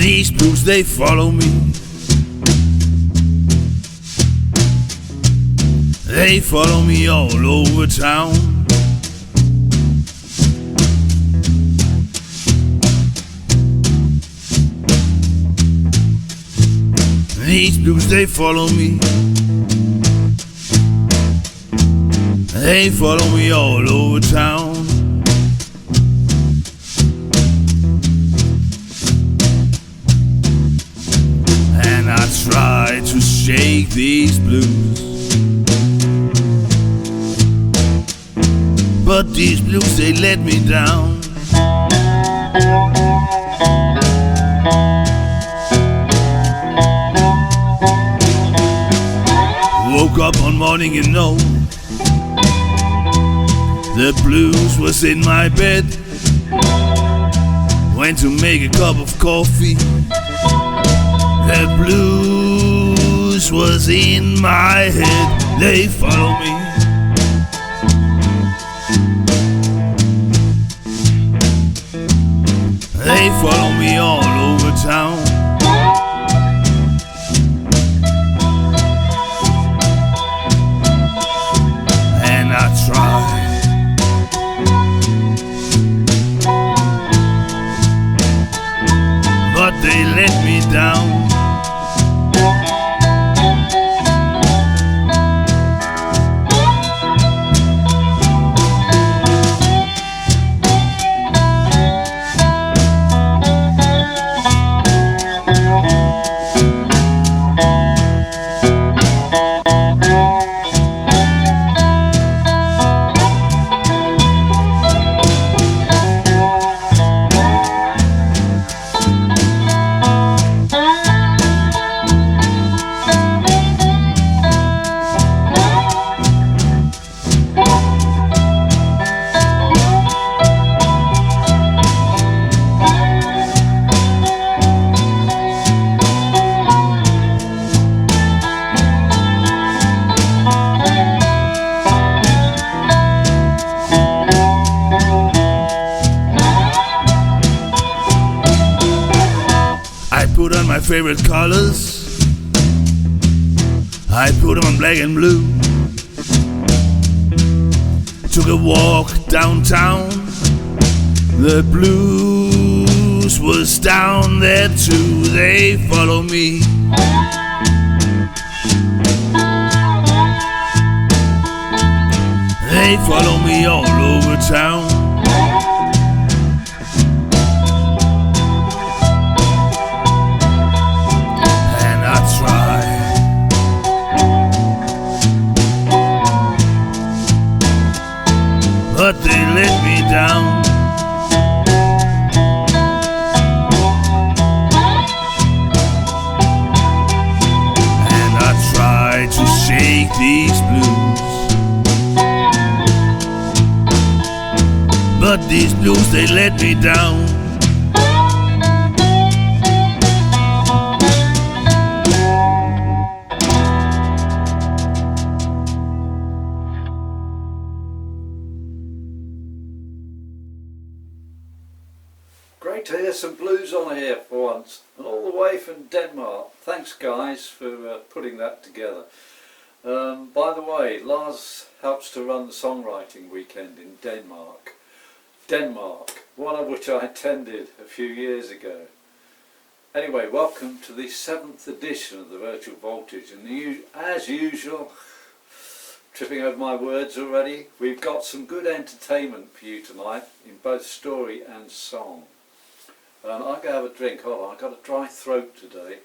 These blues, they follow me. They follow me all over town. These blues, they follow me. They follow me all over town. And I try to shake these blues, but these blues, they let me down. Woke up one morning, you know, the blues was in my bed. Went to make a cup of coffee. The blues was in my head. They follow me. They follow me all over town. And I try, but they let me down. Put on my favorite colors. I put them on black and blue. Took a walk downtown. The blues was down there too. They follow me. They follow me all over town. But they let me down. And I try to shake these blues, but these blues, they let me down. Great to hear some blues on here for once, and all the way from Denmark. Thanks guys for putting that together. By the way, Lars helps to run the songwriting weekend in Denmark. One of which I attended a few years ago. Anyway, welcome to the 7th edition of the Virtual Voltage, and as usual, tripping over my words already, we've got some good entertainment for you tonight in both story and song. I'm going to have a drink. Hold on, I've got a dry throat today,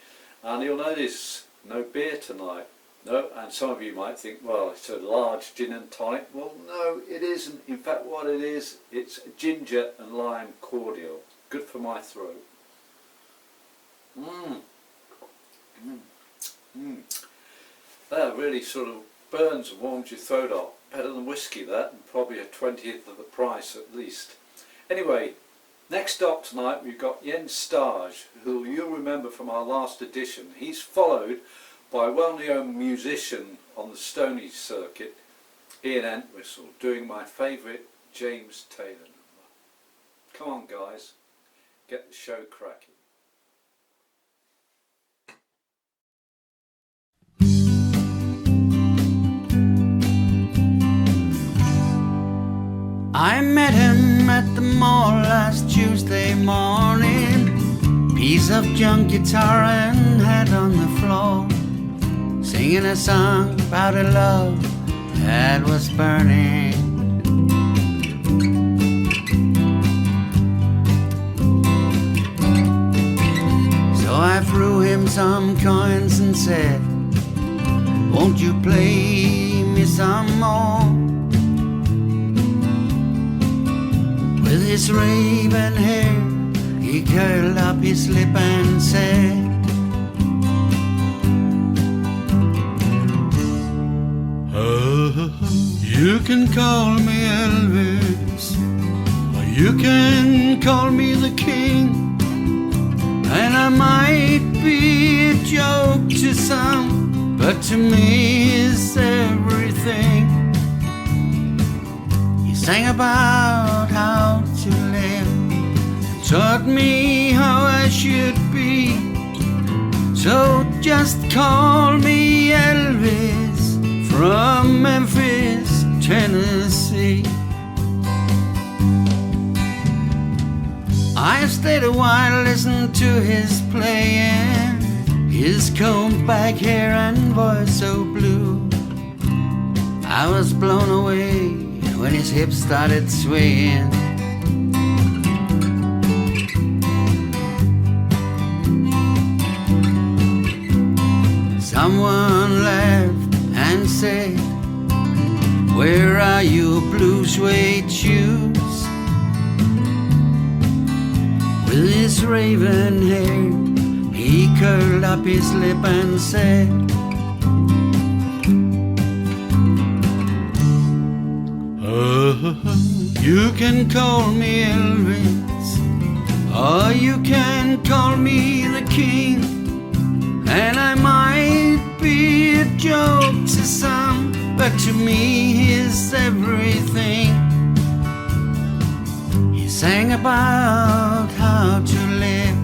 and you'll notice no beer tonight. No, and some of you might think, well, it's a large gin and tonic. Well, no, it isn't. In fact, what it is, it's ginger and lime cordial. Good for my throat. That really sort of burns and warms your throat up. Better than whiskey, that, and probably a 20th of the price at least. Anyway, next up tonight we've got Jens Stage, who you'll remember from our last edition. He's followed by a well-known musician on the Stony circuit, Ian Entwistle, doing my favourite James Taylor number. Come on guys, get the show cracking. I met him at the mall last Tuesday morning. Piece of junk guitar and head on the floor, singing a song about a love that was burning. So I threw him some coins and said, won't you play me some more? With his raven hair, he curled up his lip and said, you can call me Elvis, or you can call me the king, and I might be a joke to some, but to me it's everything. He sang about how to live, taught me how I should be. So just call me Elvis from Memphis, Tennessee. I stayed a while, listened to his playing, his combed back hair and voice so blue. I was blown away when his hips started swaying. Someone laughed and said, where are your blue suede shoes? With his raven hair, he curled up his lip and said, you can call me Elvis, or you can call me the king, and I might be a joke to some, but to me he's everything. He sang about how to live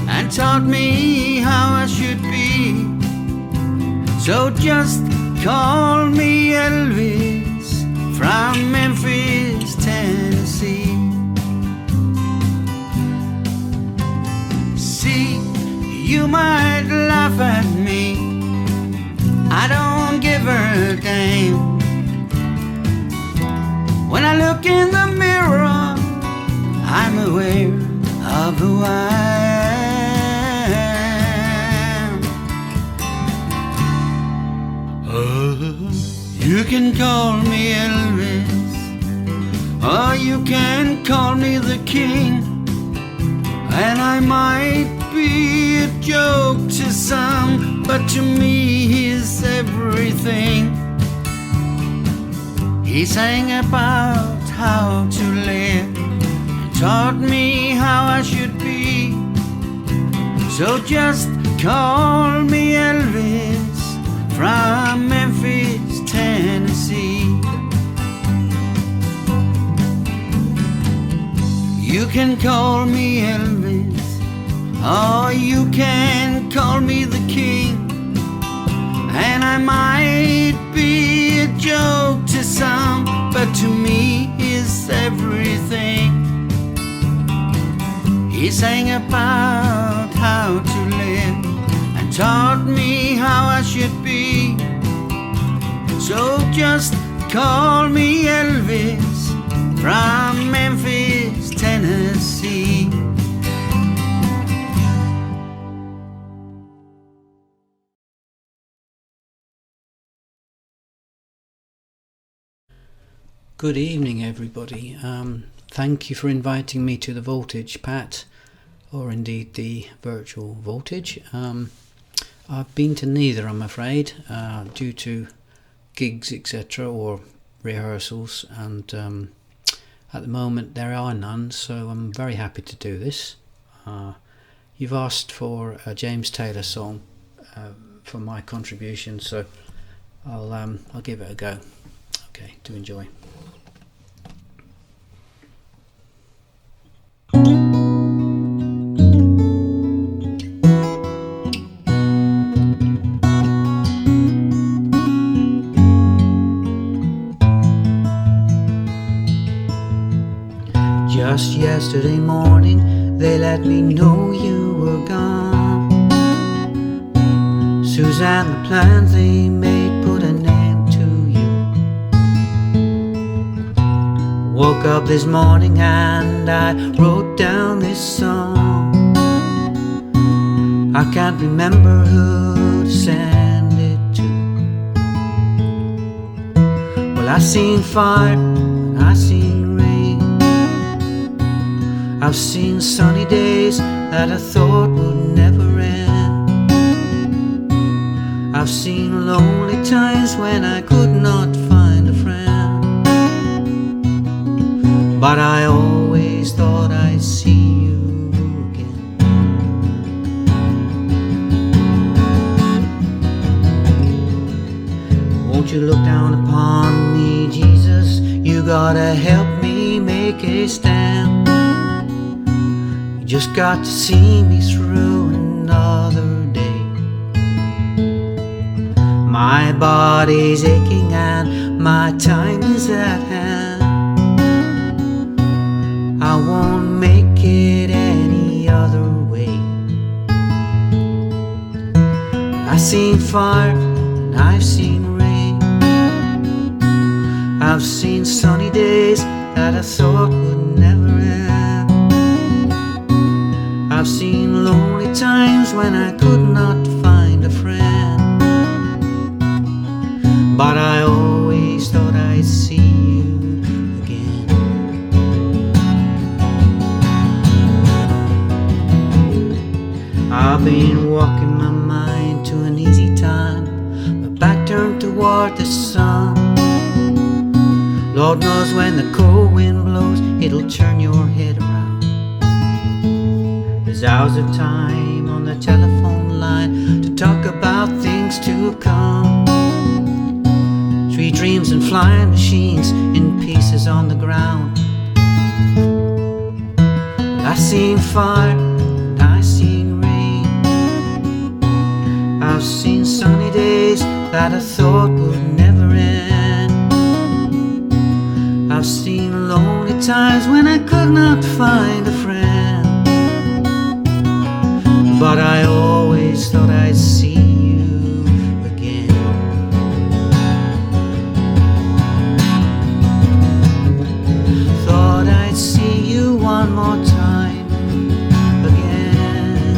and taught me how I should be. So just call me Elvis from Memphis, Tennessee. See, you might laugh at me, I don't give a damn. When I look in the mirror, I'm aware of who I am. You can call me Elvis, or you can call me the king, and I might be a joke to some, but to me he's everything. He sang about how to live and taught me how I should be. So just call me Elvis from Memphis, Tennessee. You can call me Elvis, or you can call me the king, and I might be a joke to some, but to me he's everything. He sang about how to live and taught me how I should be. So just call me Elvis from Memphis, Tennessee. Good evening, everybody. Thank you for inviting me to the Voltage, Pat, or indeed the Virtual Voltage. I've been to neither, I'm afraid, due to gigs, etc., or rehearsals, and at the moment there are none, so I'm very happy to do this. You've asked for a James Taylor song for my contribution, so I'll give it a go. Okay, do enjoy. Yesterday morning they let me know you were gone. Suzanne, the plans they made put an end to you. Woke up this morning and I wrote down this song. I can't remember who to send it to. Well, I seen fire and I seen rain. I've seen sunny days that I thought would never end. I've seen lonely times when I could not find a friend. But I always thought I'd see you again. Won't you look down upon me, Jesus? You gotta help me make a stand. You just got to see me through another day. My body's aching and my time is at hand. I won't make it any other way. I've seen fire and I've seen rain. I've seen sunny days that I thought would never end. I've seen lonely times when I could not find a friend. But I always thought I'd see you again. I've been walking my mind to an easy time, my back turned toward the sun. Lord knows when the cold wind blows, it'll turn your head around. There's hours of time on the telephone line to talk about things to come. Sweet dreams and flying machines in pieces on the ground. I've seen fire and I've seen rain. I've seen sunny days that I thought would never end. I've seen lonely times when I could not find a friend. But I always thought I'd see you again. Thought I'd see you one more time again.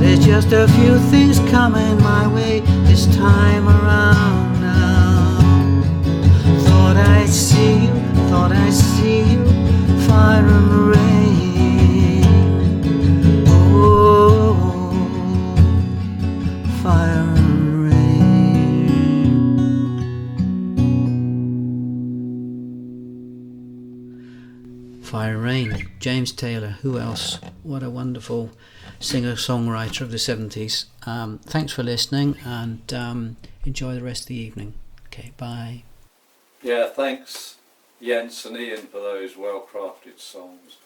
There's just a few things coming my way this time around now. Thought I'd see you, fire and rain. Oh, fire and rain. Fire Rain, James Taylor, who else? What a wonderful singer-songwriter of the 70s. Thanks for listening and enjoy the rest of the evening. Okay, bye. Yeah, thanks Jens and Ian for those well-crafted songs.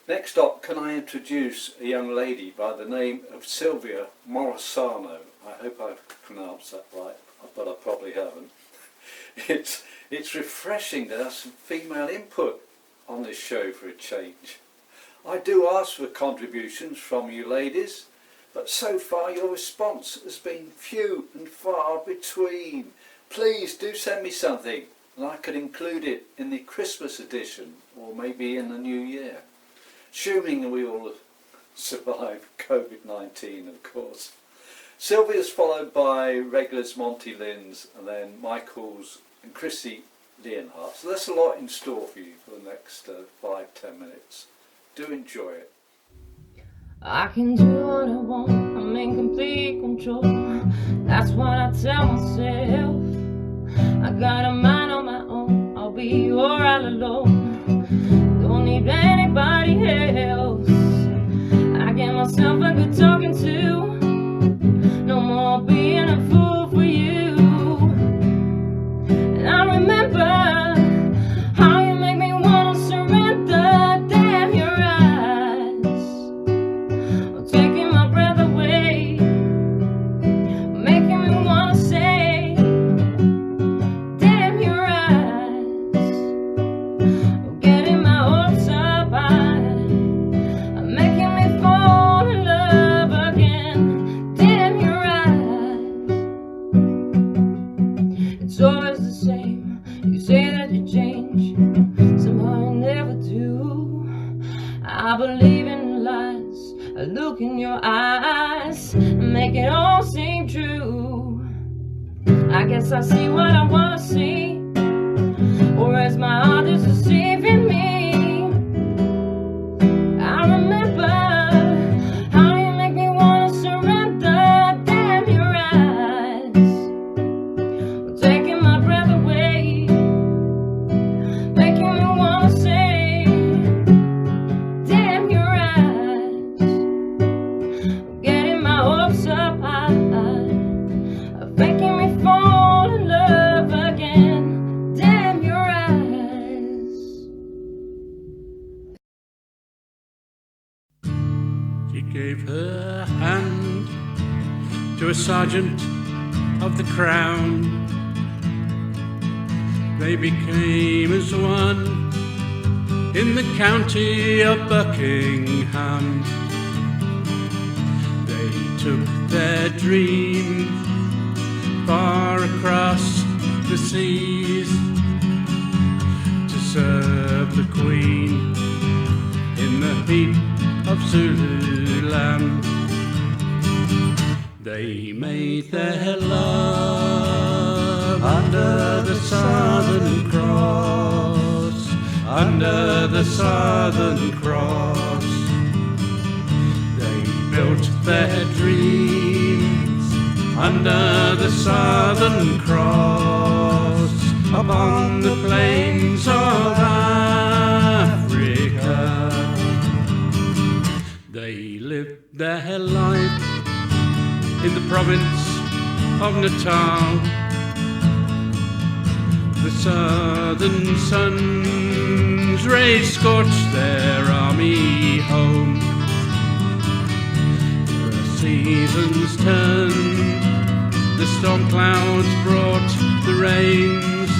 Next up, can I introduce a young lady by the name of Sylvia Morosano. I hope I've pronounced that right, but I probably haven't. It's refreshing to have some female input on this show for a change. I do ask for contributions from you ladies, but so far your response has been few and far between. Please do send me something and I could include it in the Christmas edition or maybe in the new year. Assuming we all survive COVID-19, of course. Sylvia's followed by regulars Monty Lynn's and then Michael's and Chrissy Leonhardt. So that's a lot in store for you for the next 5-10 minutes. Do enjoy it. I can do what I want, I'm in complete control. That's what I tell myself. I got a mind on my own, I'll be alright alone. Don't need anybody else. I get myself a good talking to. No more being a fool for you. And I remember how you make me wanna surrender. Damn your eyes, taking my breath away, making me wanna say, damn your eyes, getting lies. I look in your eyes and make it all seem true. I guess I see what I wanna see, or as my heart is deceiving me. I remember how you make me wanna surrender. Damn your eyes, taking my breath away, making me wanna say, damn your eyes, getting my hopes up high, making me fall in love again. Damn your eyes. She gave her hand to a sergeant of the crown. They became as one in the county of Buckingham. They took their dreams far across the seas to serve the Queen in the heat of Zululand. They made their love under the Southern Cross, under the Southern Cross. They built their dreams under the Southern Cross, upon the plains of Africa. They lived their life in the province of Natal. The southern sun's rays scorched their army home. The seasons turned, the storm clouds brought the rains.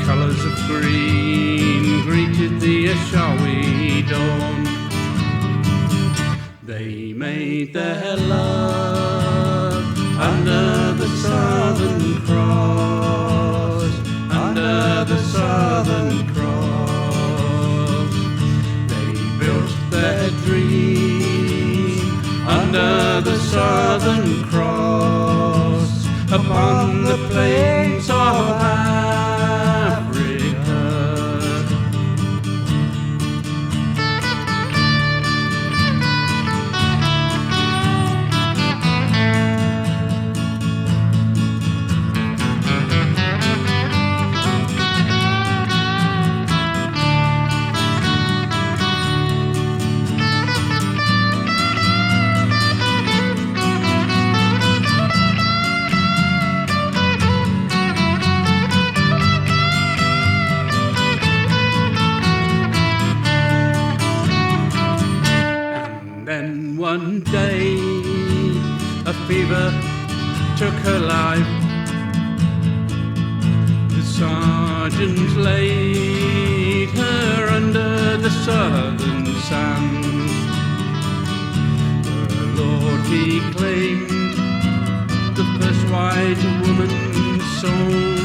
Colours of green greeted the Ashawi dawn. They made their love under the Southern Cross, under the Southern Cross. They built their dream under the Southern Cross, upon the plains of Africa. One day a fever took her life. The sergeant laid her under the southern sands. The Lord he claimed the first white woman's soul,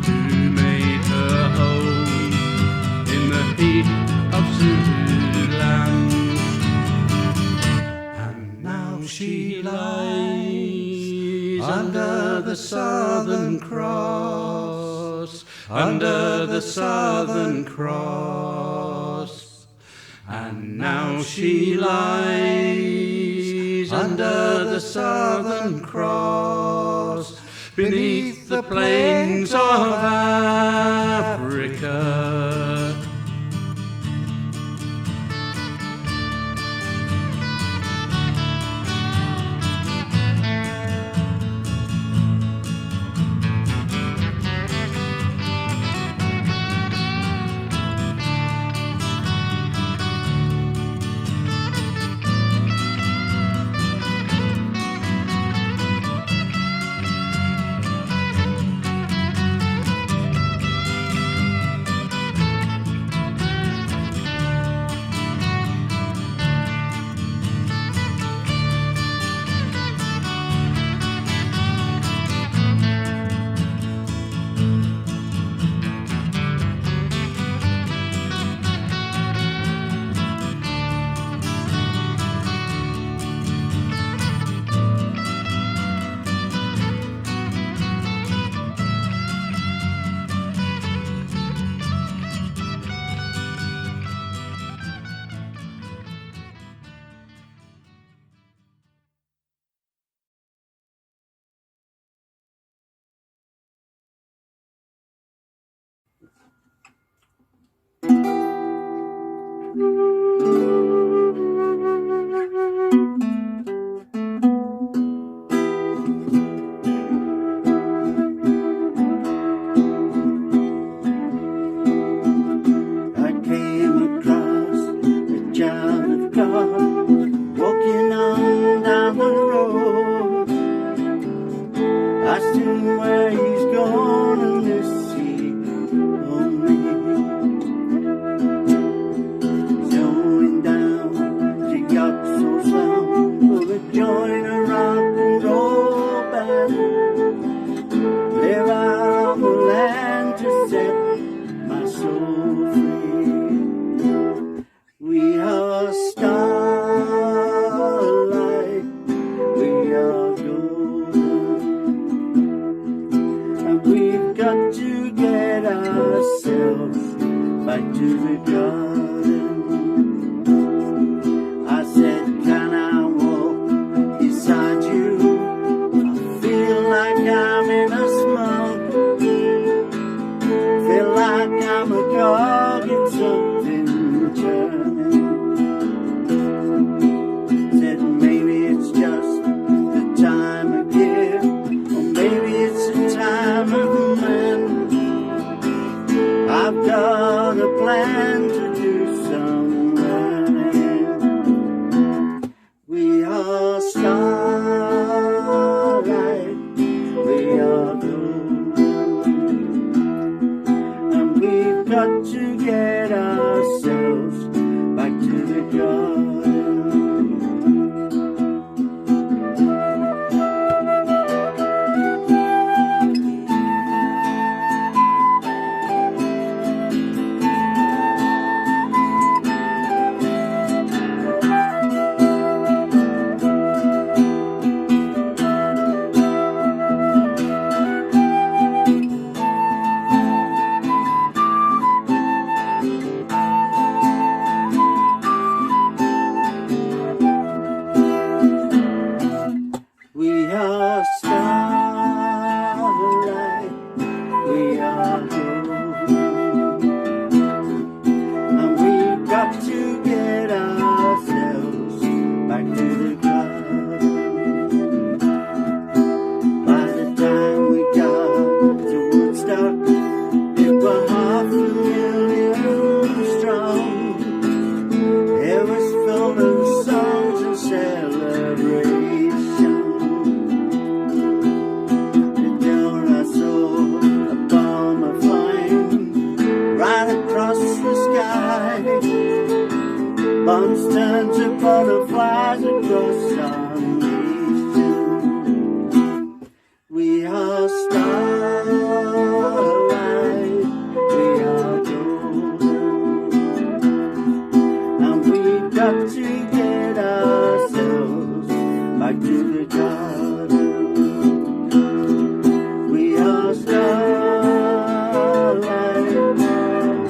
who made her home in the heat of Zululand. She lies under the Southern Cross, under the Southern Cross. And now she lies under the Southern Cross, beneath the plains of Africa. back to the garden. I said, can I walk beside you? I feel like I'm in a smoke. Feel like I'm a dog in something turning. Said maybe it's just the time of year, or maybe it's the time of man. I've got a plan to do some learning. We are starlight, we are golden, and we've got to get ourselves back to the garden. We are starlight, we are golden, and we've got to get ourselves back to the garden. By the time we got to Woodstock, it was 500,000 strong. It was full of songs and celebration. Bombs turn to butterflies across our nation. We are starlight, we are golden, and we've got to get ourselves back to the garden. We are starlight,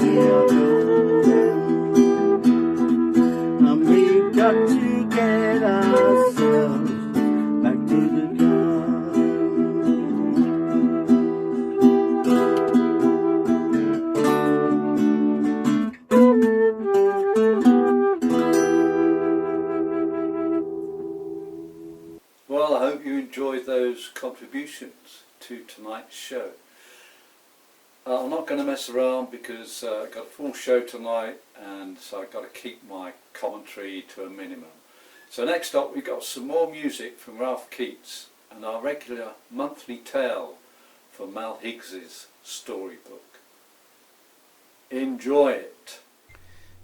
we are golden, and we've got to get ourselves back to the Well, I hope you enjoyed those contributions to tonight's show. I'm not going to mess around because I've got a full show tonight, and so I've got to keep my commentary to a minimum. So next up we've got some more music from Ralph Keats and our regular monthly tale from Mal Higgs's storybook. Enjoy it.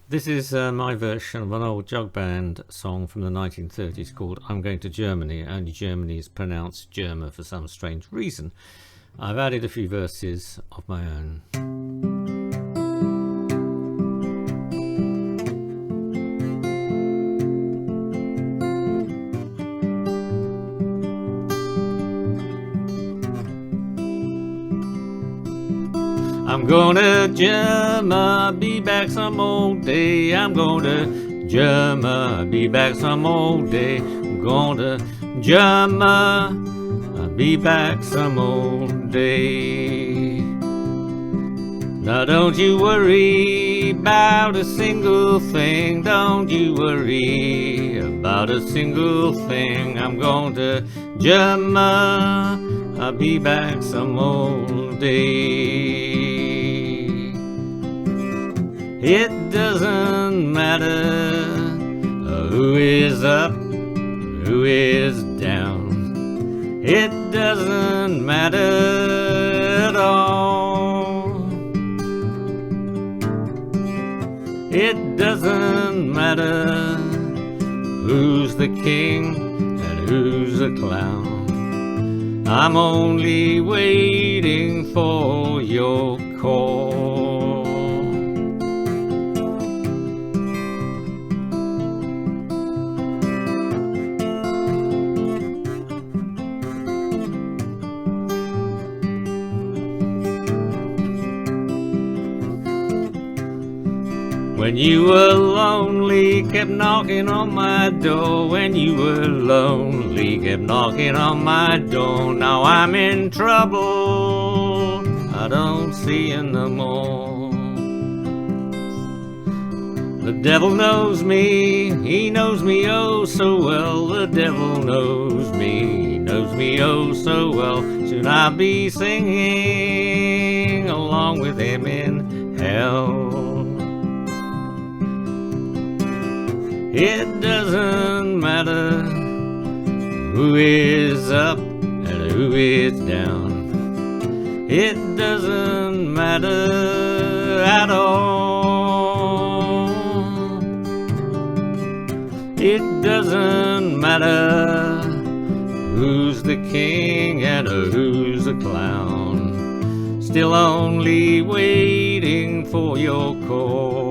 This is my version of an old jug band song from the 1930s called I'm Going to Germany, only Germany is pronounced German for some strange reason. I've added a few verses of my own. I'm going to Germany, be back some old day. I'm going to Germany, be back some old day. I'm going to Germany, I'll be back some old day. Now don't you worry about a single thing. Don't you worry about a single thing. I'm going to Germany, I'll be back some old day. It doesn't matter who is up, who is down. It doesn't matter at all. It doesn't matter who's the king and who's the clown. I'm only waiting for your call. When you were lonely, kept knocking on my door. When you were lonely, kept knocking on my door. Now I'm in trouble, I don't see you no more. The devil knows me, he knows me oh so well. The devil knows me, he knows me oh so well. Should I be singing along with him in hell? It doesn't matter who is up and who is down. It doesn't matter at all. It doesn't matter who's the king and who's the clown. Still only waiting for your call.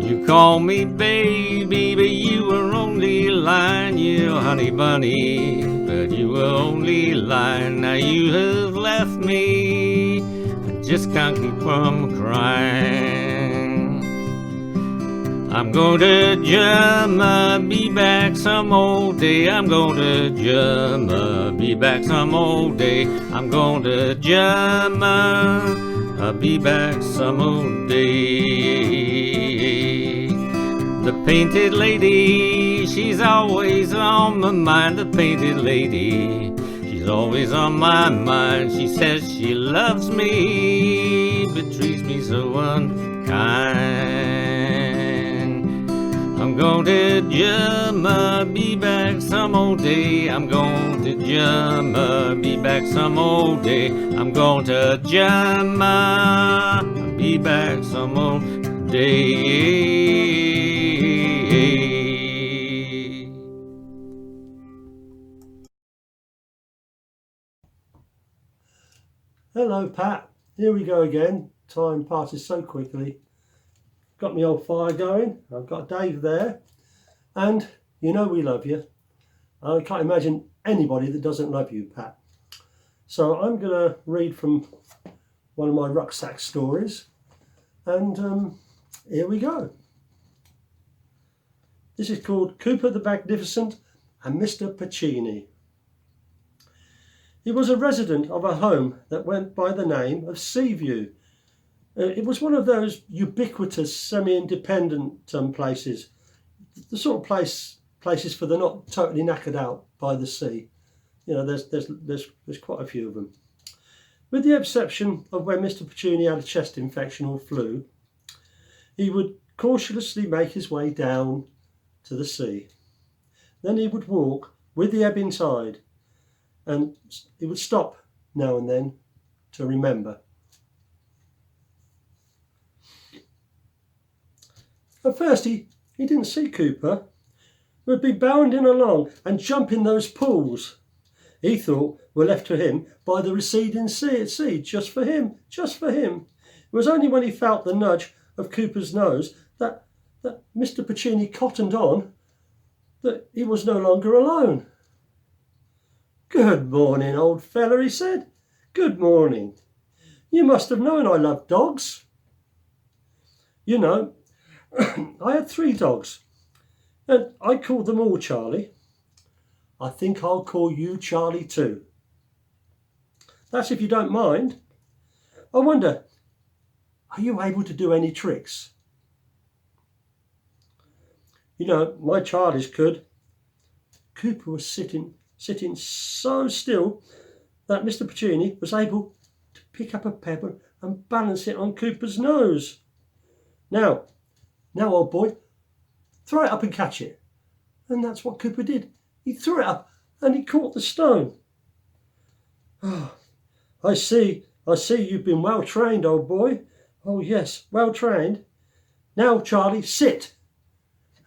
You call me baby, but you were only lying, you honey bunny, but you were only lying. Now you have left me, I just can't keep from crying. I'm going to Germany, be back some old day. I'm going to Germany, be back some old day. I'm going to Germany, I'll be back some old day. The painted lady, she's always on my mind. The painted lady, she's always on my mind. She says she loves me, but treats me so unkind. I'm going to Germany, be back some old day. I'm going to Germany, be back some old day. I'm going to Germany, be back some old day. Hello Pat, here we go again. Time passes so quickly. Got my old fire going, I've got Dave there, and you know we love you. I can't imagine anybody that doesn't love you, Pat. So I'm going to read from one of my rucksack stories, and here we go. This is called Cooper the Magnificent and Mr. Puccini. He was a resident of a home that went by the name of Seaview. It was one of those ubiquitous semi-independent places, the sort of places for the not totally knackered out by the sea. You know, there's quite a few of them. With the exception of when Mr. Puccini had a chest infection or flu, he would cautiously make his way down to the sea. Then he would walk with the ebbing tide, and he would stop now and then to remember. At first he didn't see Cooper, who had been bounding along and jumping those pools. He thought were left to him by the receding sea, just for him. It was only when he felt the nudge of Cooper's nose that Mr. Puccini cottoned on that he was no longer alone. "Good morning, old fella," he said. "Good morning. You must have known I love dogs." "You know, I had 3 dogs, and I called them all Charlie. I think I'll call you Charlie too. That's if you don't mind. I wonder, are you able to do any tricks?" "You know, my Charlies could." Cooper was sitting so still that Mr. Puccini was able to pick up a pebble and balance it on Cooper's nose. Now, old boy, throw it up and catch it." And that's what Cooper did. He threw it up and he caught the stone. "Oh, I see you've been well trained, old boy." "Oh yes, well trained. Now, Charlie, sit."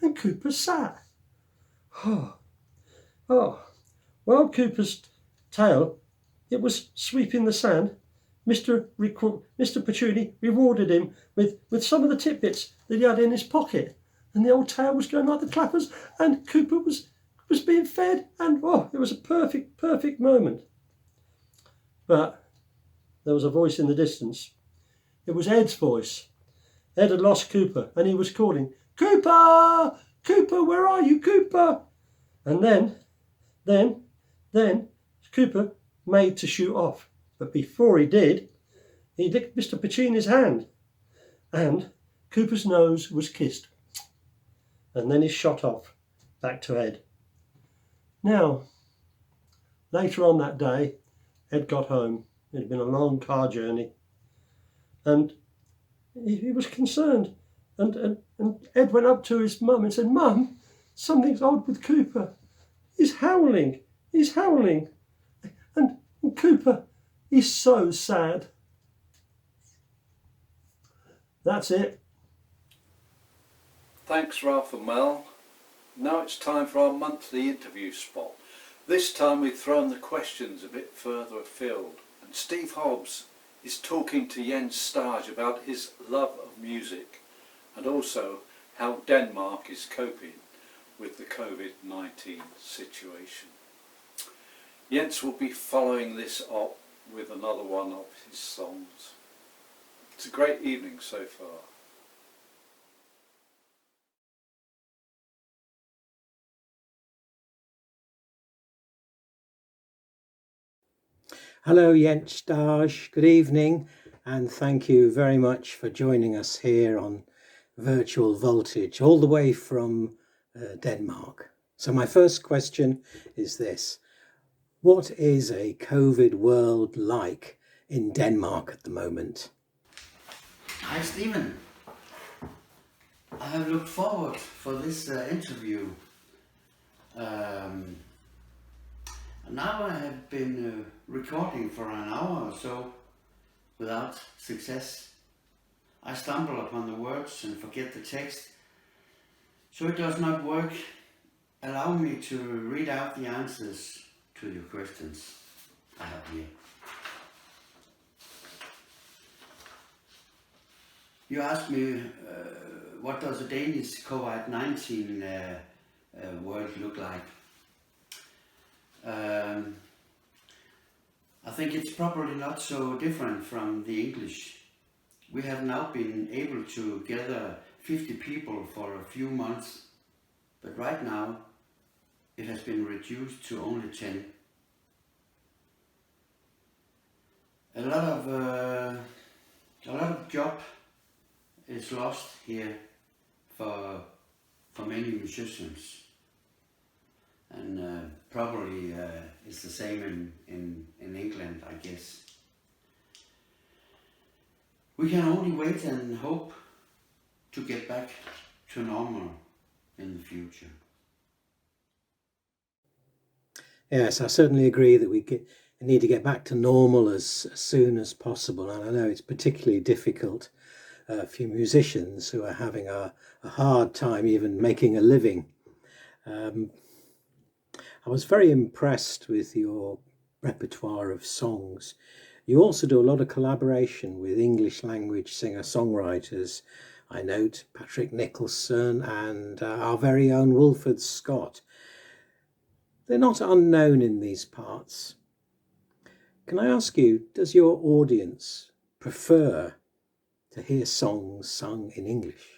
And Cooper sat. While Cooper's tail, it was sweeping the sand, Mr. Puccini rewarded him with some of the tidbits that he had in his pocket, and the old tail was going like the clappers, and Cooper was being fed, and it was a perfect moment. But there was a voice in the distance. It was Ed's voice, Ed had lost Cooper and he was calling, Cooper! Cooper, where are you, Cooper? And then Cooper made to shoot off. But before he did, he licked Mr. Puccini's hand. And Cooper's nose was kissed. And then he shot off back to Ed. Now, later on that day, Ed got home. It had been a long car journey. And he was concerned. And Ed went up to his mum and said, Mum, something's odd with Cooper. He's howling. He's howling. And Cooper, he's so sad. That's it. Thanks, Ralph and Mel. Now it's time for our monthly interview spot. This time we've thrown the questions a bit further afield, and Steve Hobbs is talking to Jens Stage about his love of music and also how Denmark is coping with the COVID-19 situation. Jens will be following this up with another one of his songs. It's a great evening so far. Hello Jens Stage, good evening, and thank you very much for joining us here on Virtual Voltage, all the way from Denmark. So my first question is this: what is a COVID world like in Denmark at the moment? Hi Stephen, I have looked forward for this interview. Now I have been recording for an hour or so without success. I stumble upon the words and forget the text, so it does not work. Allow me to read out the answers to your questions I have here. You asked me what does the Danish COVID-19 world look like? I think it's probably not so different from the English. We have now been able to gather 50 people for a few months, but right now it has been reduced to only 10. A lot of job is lost here for many musicians. And probably it's the same in England, I guess. We can only wait and hope to get back to normal in the future. Yes, I certainly agree that we need to get back to normal as soon as possible, and I know it's particularly difficult for musicians who are having a hard time even making a living. I was very impressed with your repertoire of songs. You also do a lot of collaboration with English language singer-songwriters. I note Patrick Nicholson and our very own Wilfred Scott. They're not unknown in these parts. Can I ask you, does your audience prefer to hear songs sung in English?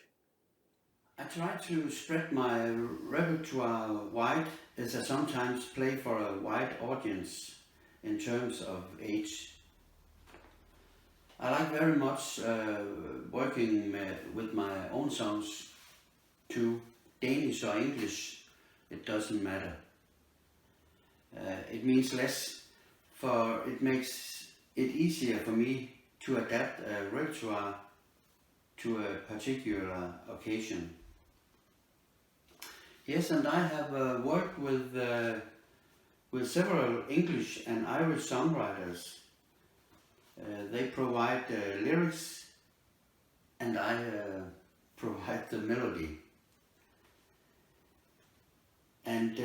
I try to spread my repertoire wide, as I sometimes play for a wide audience in terms of age. I like very much working with my own songs too, Danish or English, it doesn't matter. It means less, for it makes it easier for me to adapt a repertoire to a particular occasion. Yes, and I have worked with several English and Irish songwriters. They provide lyrics and I provide the melody. And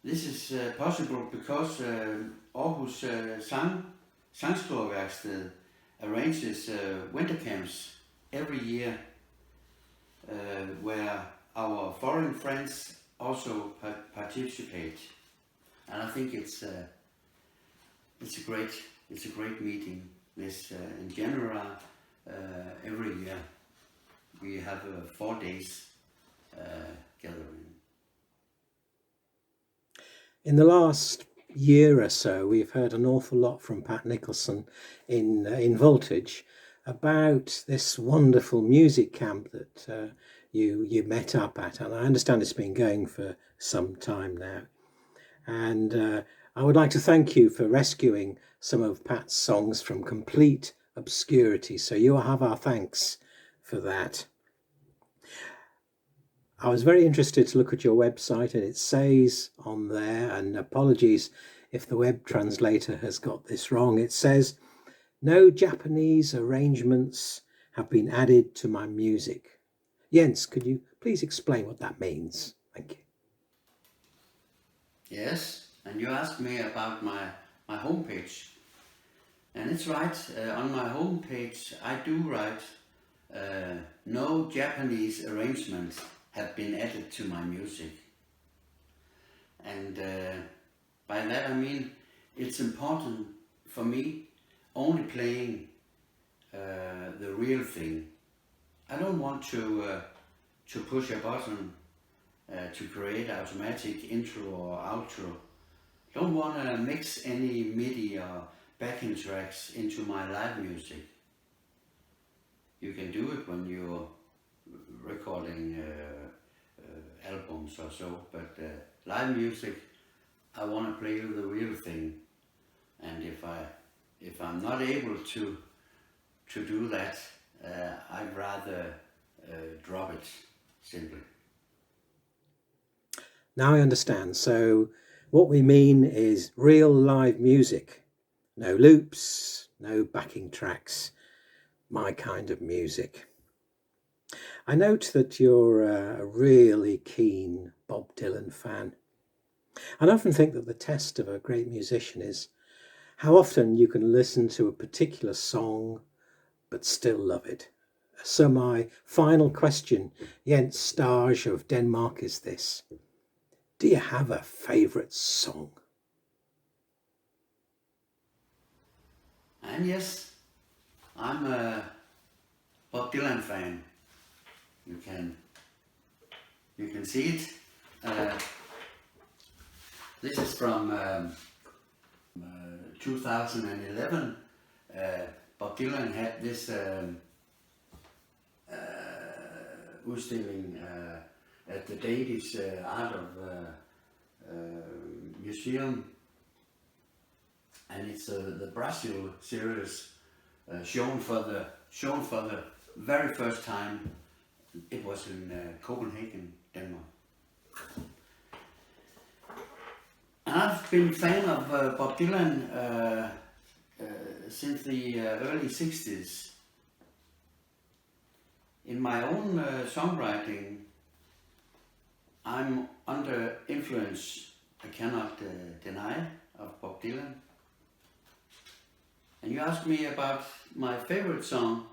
this is possible because Aarhus Sangskoleværksted arranges winter camps every year where our foreign friends also participate, and I think it's a great meeting. This in general every year. We have 4 days gathering. In the last year or so, we've heard an awful lot from Pat Nicholson in Voltage about this wonderful music camp that you met up at, and I understand it's been going for some time now. And I would like to thank you for rescuing some of Pat's songs from complete obscurity, so you'll have our thanks for that. I was very interested to look at your website, and it says on there, and apologies if the web translator has got this wrong, it says, "No Japanese arrangements have been added to my music." Jens, could you please explain what that means? Thank you. Yes, and you asked me about my homepage. And it's right, on my homepage I do write, no Japanese arrangements have been added to my music. And by that I mean it's important for me only playing the real thing. I don't want to push a button to create automatic intro or outro. Don't want to mix any MIDI or backing tracks into my live music. You can do it when you're recording albums or so, but live music, I want to play the real thing. And if I'm not able to do that, I'd rather drop it simply. Now I understand. So what we mean is real live music. No loops, no backing tracks, my kind of music. I note that you're a really keen Bob Dylan fan. And I often think that the test of a great musician is how often you can listen to a particular song but still love it. So my final question, Jens Stage of Denmark, is this. Do you have a favourite song? And yes, I'm a Bob Dylan fan. You can see it. This is from 2011. Bob Dylan had this udstilling at the Danish Art of Museum, and it's the Brazil series shown for the very first time. It was in Copenhagen, Denmark. And I've been a fan of Bob Dylan since the early 60s. In my own songwriting, I'm under influence, I cannot deny, of Bob Dylan. And you asked me about my favorite song,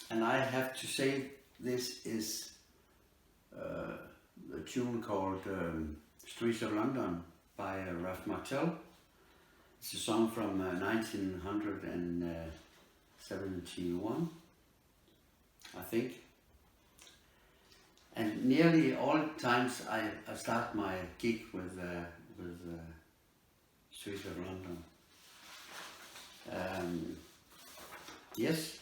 and I have to say this is a tune called Streets of London by Ralph Martel. It's a song from 1971, I think. And nearly all times I start my gig with Streets of London. Yes.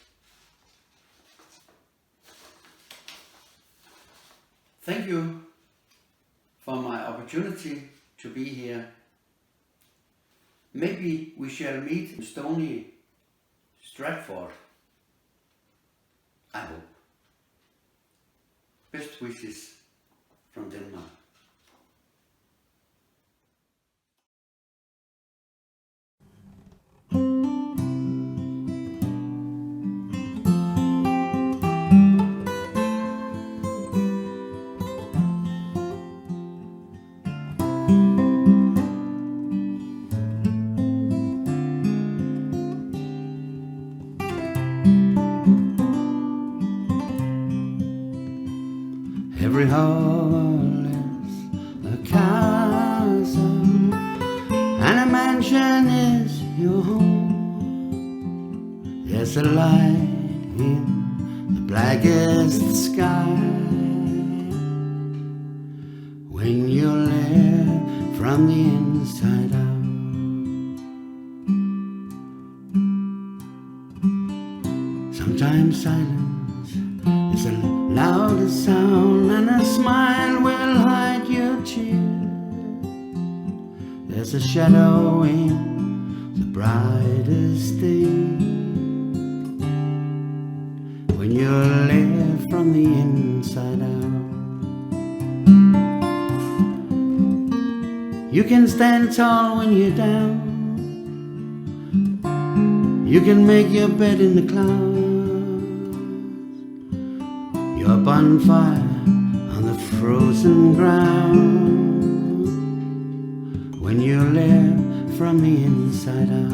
Thank you for my opportunity to be here. Maybe we shall meet in Stony Stratford. I hope. Best wishes from Denmark. Every hall is a castle, and a mansion is your home. There's a light in the blackest sky when you live from the inside out. Sometimes silence is the loudest sound, and a smile will hide your tears. There's a shadow in the brightest day when you live from the inside out. You can stand tall when you're down. You can make your bed in the clouds. You're a bonfire on the frozen ground when you live from the inside out.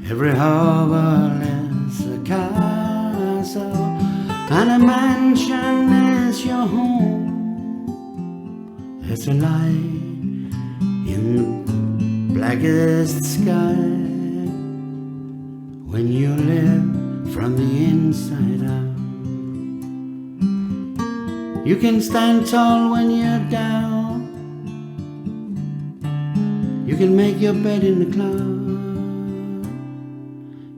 Every hovel is a castle, and a mansion is your home. There's a light in the blackest sky when you live from the inside out. You can stand tall when you're down. You can make your bed in the clouds.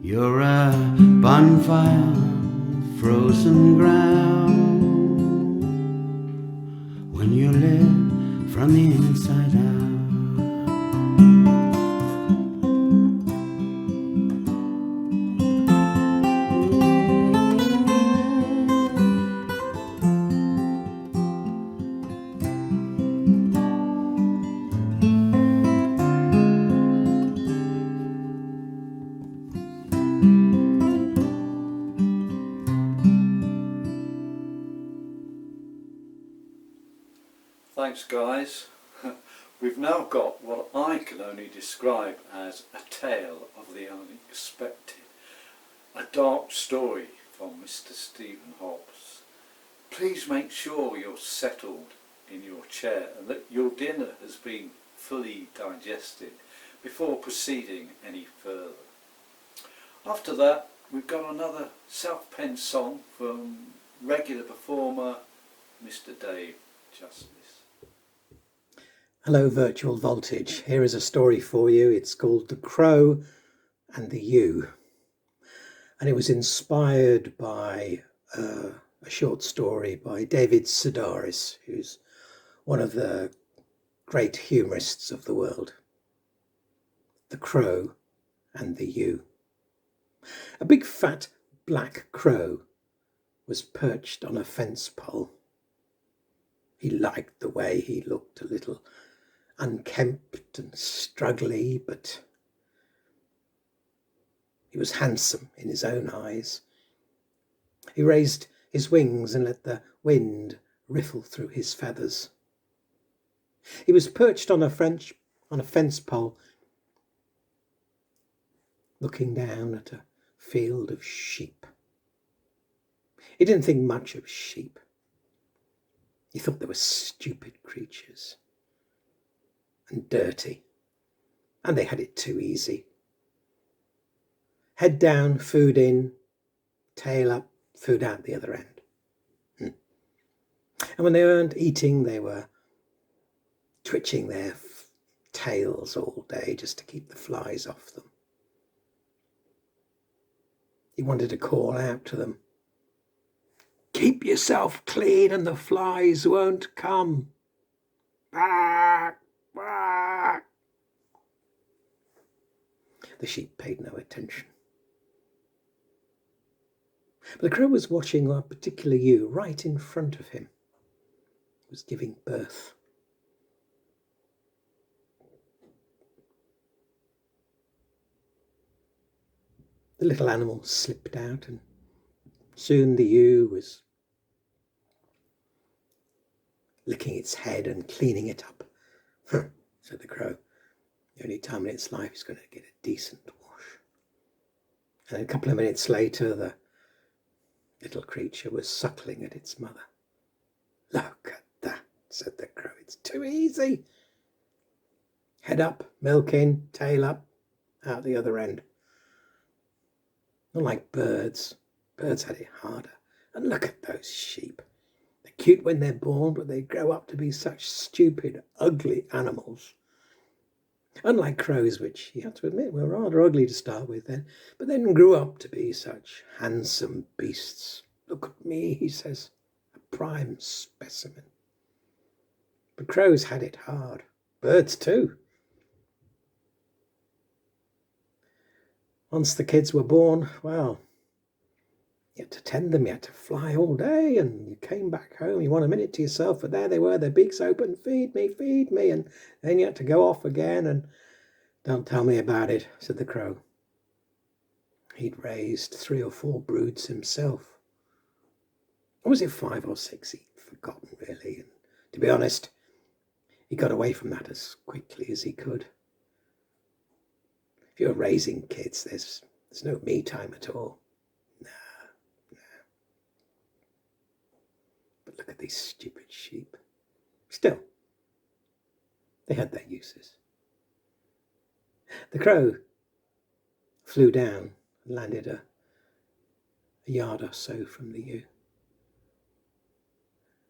You're a bonfire, frozen ground when you live from the inside out. Thanks guys. We've now got what I can only describe as a tale of the unexpected. A dark story from Mr. Stephen Hobbs. Please make sure you're settled in your chair and that your dinner has been fully digested before proceeding any further. After that, we've got another self-penned song from regular performer Mr. Dave Justice. Hello, Virtual Voltage. Here is a story for you. It's called The Crow and the Ewe. And it was inspired by a short story by David Sedaris, who's one of the great humorists of the world. The Crow and the Ewe. A big fat black crow was perched on a fence pole. He liked the way he looked, a little unkempt and struggly, but he was handsome in his own eyes. He raised his wings and let the wind riffle through his feathers. He was perched on a fence pole, looking down at a field of sheep. He didn't think much of sheep. He thought they were stupid creatures and dirty, and they had it too easy. Head down, food in, tail up, food out the other end. And when they weren't eating, they were twitching their tails all day just to keep the flies off them. He wanted to call out to them, "Keep yourself clean and the flies won't come. Bark, bark." The sheep paid no attention. But the crow was watching a particular ewe right in front of him. It was giving birth. The little animal slipped out, and soon the ewe was licking its head and cleaning it up. Huh, said the crow. The only time in its life it's going to get a decent wash. And a couple of minutes later, the little creature was suckling at its mother. Look at that, said the crow. It's too easy. Head up, milk in, tail up, out the other end. Not like birds. Birds had it harder. And look at those sheep. They're cute when they're born, but they grow up to be such stupid, ugly animals. Unlike crows, which you have to admit were rather ugly to start with then, but then grew up to be such handsome beasts. Look at me, he says, a prime specimen. But crows had it hard. Birds too. Once the kids were born, well, you had to tend them, you had to fly all day, and you came back home, you want a minute to yourself, but there they were, their beaks open, feed me, and then you had to go off again, and don't tell me about it, said the crow. He'd raised 3 or 4 broods himself. Or was it 5 or 6? He'd forgotten, really, and to be honest, he got away from that as quickly as he could. If you're raising kids, there's no me time at all. No. But look at these stupid sheep. Still, they had their uses. The crow flew down and landed a yard or so from the ewe.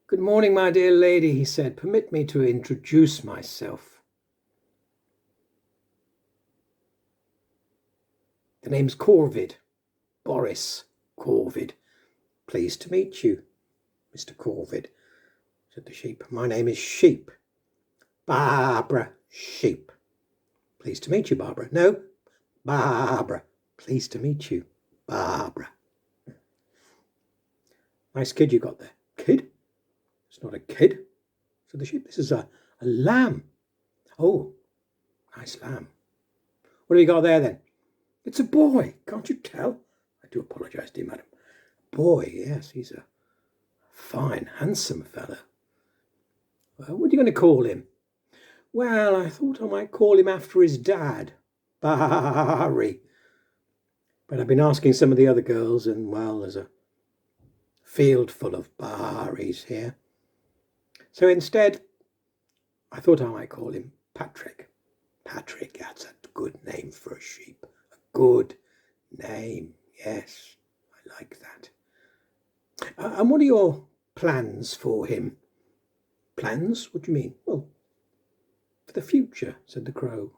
Good morning, my dear lady, he said. Permit me to introduce myself. The name's Corvid, Boris Corvid. Pleased to meet you, Mr. Corvid, said the sheep. My name is Sheep, Barbara Sheep. Pleased to meet you, Barbara. No, Barbara. Pleased to meet you, Barbara. Nice kid you got there. Kid? It's not a kid, said the sheep. This is a lamb. Oh, nice lamb. What have you got there then? It's a boy, can't you tell? I do apologise, dear madam. Boy, yes, he's a fine, handsome fellow. Well, what are you going to call him? Well, I thought I might call him after his dad, Barry. But I've been asking some of the other girls, and, well, there's a field full of Barrys here. So instead, I thought I might call him Patrick. Patrick, that's a good name for a sheep. A good name, yes, I like that. And what are your plans for him? Plans? What do you mean? Well, for the future, said the crow.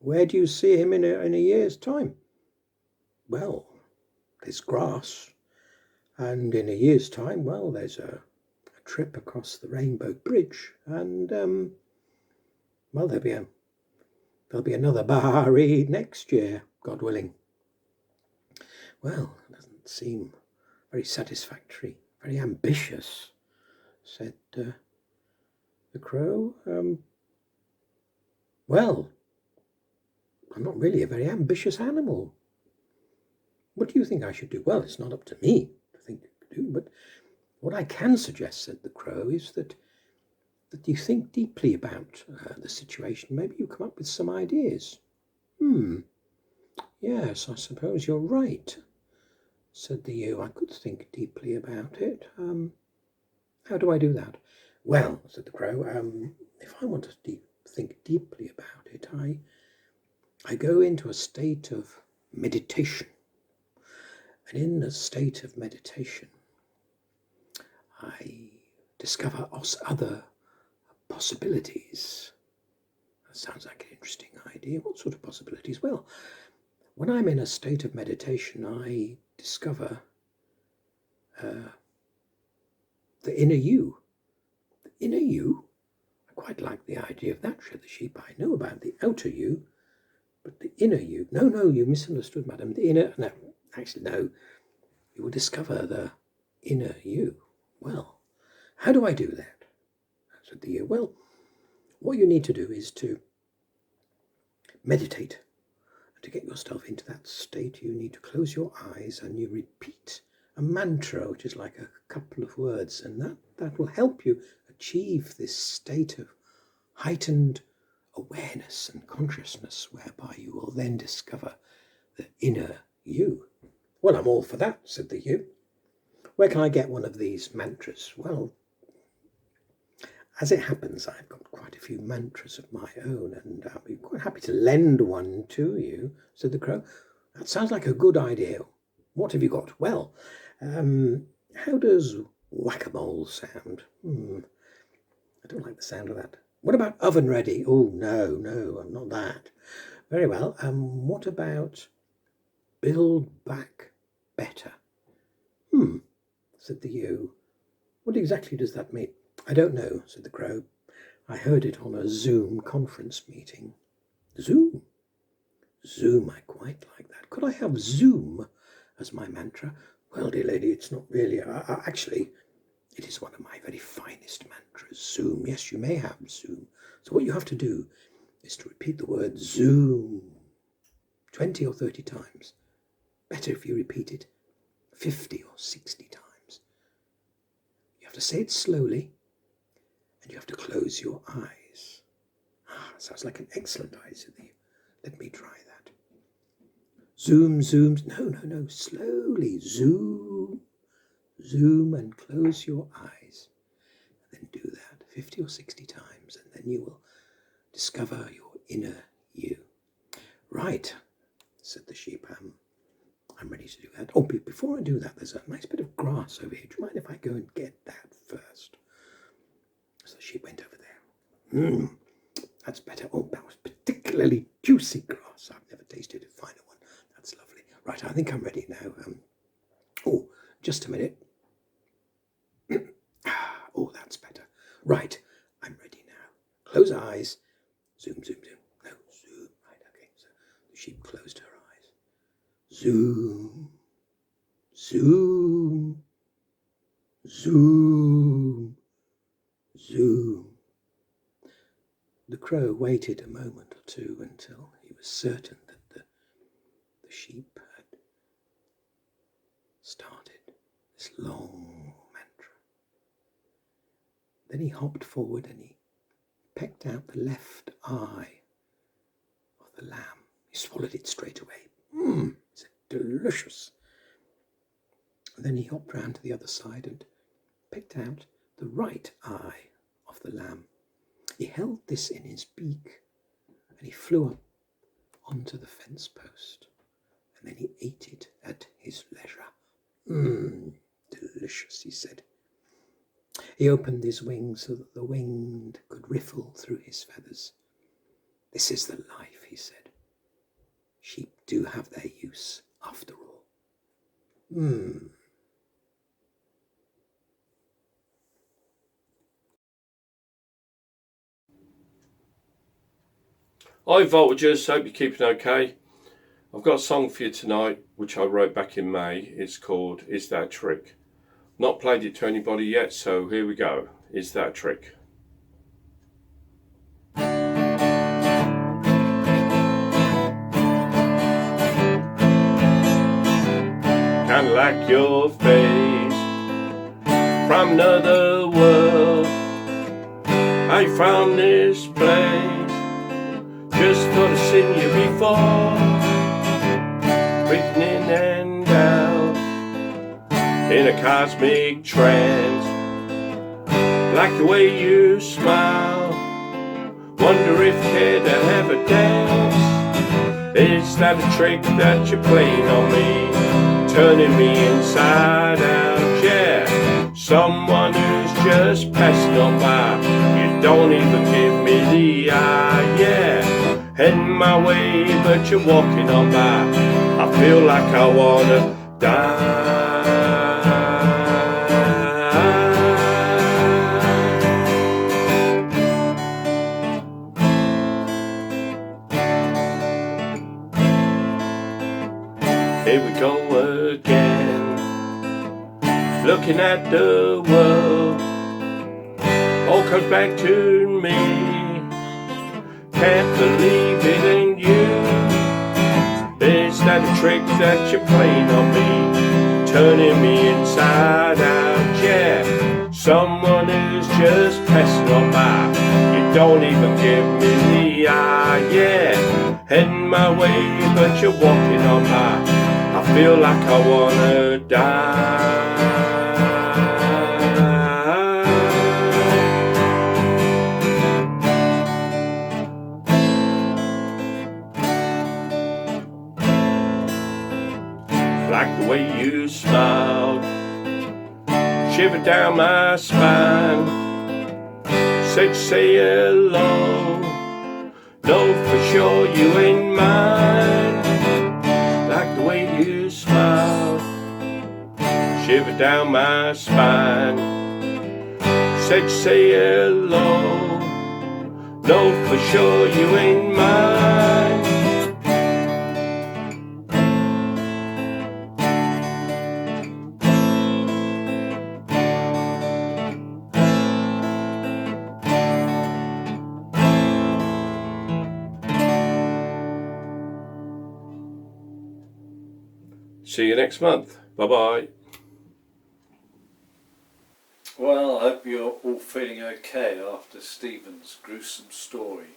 Where do you see him in a year's time? Well, there's grass, and in a year's time, well, there's a trip across the Rainbow Bridge, and well, there'll be another Barry next year, God willing. Well, it doesn't seem very satisfactory, very ambitious, said the crow. Well, I'm not really a very ambitious animal. What do you think I should do? Well, it's not up to me to think to do, but what I can suggest, said the crow, is that you think deeply about the situation. Maybe you come up with some ideas. Yes, I suppose you're right, said the ewe. I could think deeply about it. How do I do that? Well, said the crow, if I want to think deeply about it, I go into a state of meditation. And in a state of meditation, I discover other possibilities. That sounds like an interesting idea. What sort of possibilities? Well, when I'm in a state of meditation, I discover the inner you. The inner you? I quite like the idea of that, said the sheep. I know about the outer you, but the inner you. No, you misunderstood, madam. The inner, no, actually, no. You will discover the inner you. Well, how do I do that? Said the ewe. Well, what you need to do is to meditate. And to get yourself into that state, you need to close your eyes and you repeat a mantra, which is like a couple of words, and that will help you achieve this state of heightened awareness and consciousness whereby you will then discover the inner you. Well, I'm all for that, said the you. Where can I get one of these mantras? Well, as it happens, I've got quite a few mantras of my own, and I'll be quite happy to lend one to you, said the crow. That sounds like a good idea. What have you got? Well, how does whack-a-mole sound? I don't like the sound of that. What about oven ready? Oh, no, I'm not that. Very well. What about build back better? Said the ewe. What exactly does that mean? I don't know, said the crow. I heard it on a Zoom conference meeting. Zoom? Zoom, I quite like that. Could I have Zoom as my mantra? Well, dear lady, it's not really. Actually, it is one of my very finest mantras. Zoom. Yes, you may have Zoom. So what you have to do is to repeat the word Zoom 20 or 30 times. Better if you repeat it 50 or 60 times. You have to say it slowly, and you have to close your eyes. Sounds like an excellent idea. Let me try that. Zoom, zoom. No. Slowly. Zoom. Zoom and close your eyes. And then do that 50 or 60 times, and then you will discover your inner you. Right, said the sheep. I'm ready to do that. Oh, before I do that, there's a nice bit of grass over here. Do you mind if I go and get that first? So the sheep went over there. That's better. Oh, that was particularly juicy grass. I've never tasted a finer one. That's lovely. Right, I think I'm ready now. Oh, just a minute. Oh, that's better. Right, I'm ready now. Close eyes. Zoom, zoom, zoom. No, zoom. Right, okay. So the sheep closed her eyes. Zoom, zoom, zoom, zoom. The crow waited a moment or two until he was certain that the sheep had started this long mantra. Then he hopped forward and he pecked out the left eye of the lamb. He swallowed it straight away. It's delicious. And then he hopped round to the other side and picked out the right eye of the lamb. He held this in his beak and he flew up onto the fence post, and then he ate it at his leisure. Delicious, he said. He opened his wings so that the wind could riffle through his feathers. This is the life, he said. Sheep do have their use after all. Hi Voltagers, hope you're keeping okay. I've got a song for you tonight which I wrote back in May. It's called Is That a Trick? Not played it to anybody yet, so here we go. Is That a Trick? Kinda like your face from another world. I found this place. Just thought I'd seen you before, written in and out, in a cosmic trance. Like the way you smile, wonder if you care to have a dance. Is that a trick that you're playing on me, turning me inside out? Yeah, someone who's just passing on by, you don't even give me the eye. Yeah, heading my way, but you're walking on by. I feel like I wanna die. Here we go again, looking at the world. All comes back to me. Can't believe it ain't you. Is that a trick that you're playing on me, turning me inside out? Yeah, Someone who's just pressing on back. You don't even give me the eye, yeah. Heading my way, but you're walking on by. I feel like I wanna die. Like the way you smiled, shiver down my spine. Said say hello, know for sure you ain't mine. Like the way you smile, shiver down my spine. Said say hello, know for sure you ain't mine. See you next month. Bye-bye. Well, I hope you're all feeling okay after Stephen's gruesome story.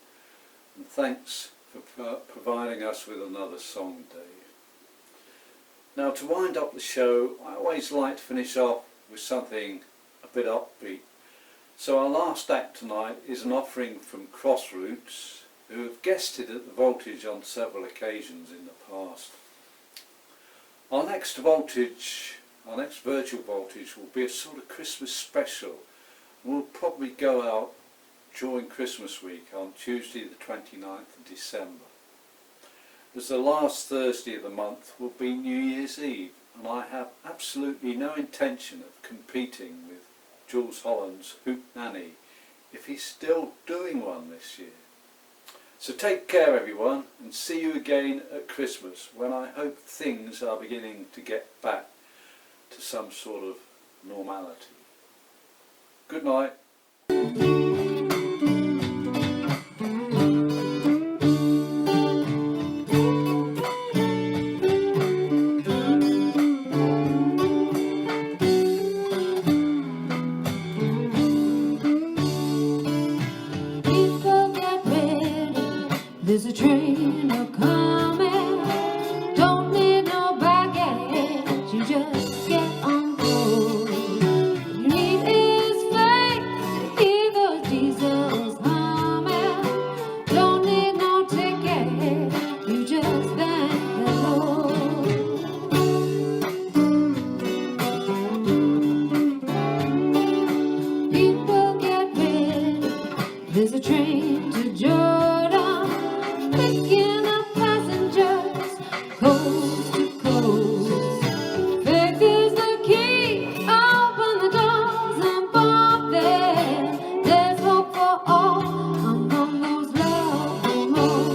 And thanks for providing us with another song, Dave. Now, to wind up the show, I always like to finish off with something a bit upbeat. So our last act tonight is an offering from Crossroads, who have guested at the Voltage on several occasions in the past. Our next Virtual Voltage will be a sort of Christmas special. We'll probably go out during Christmas week on Tuesday the 29th of December. As the last Thursday of the month will be New Year's Eve, and I have absolutely no intention of competing with Jules Holland's Hoot Nanny if he's still doing one this year. So take care everyone, and see you again at Christmas, when I hope things are beginning to get back to some sort of normality. Good night. There's a train a-coming, don't need no baggage, you just get on board. You need is faith to hear those diesels humming, don't need no ticket, you just thank the Lord. People get ready, there's a train to Jordan, picking up passengers coast to coast. Faith is the key, open the doors and board there. There's hope for all among those lovely most.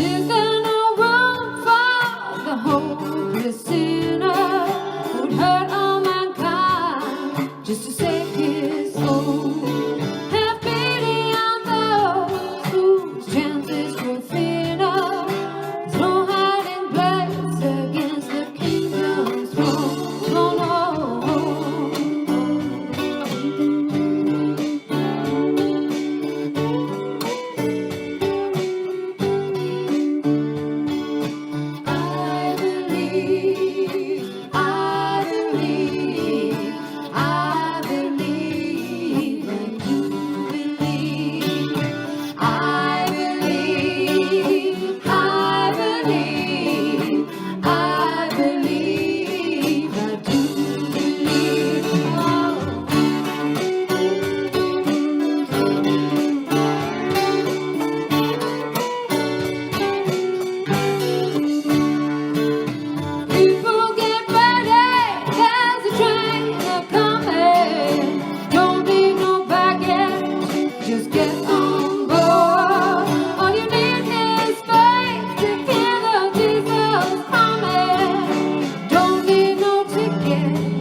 Is there no room for the hopeless sinner who'd hurt all mankind just to save his soul? Have pity on those whose chances were thinner. There's no hiding place against the kingdom's throne. No, no. I believe, I believe, I believe. head.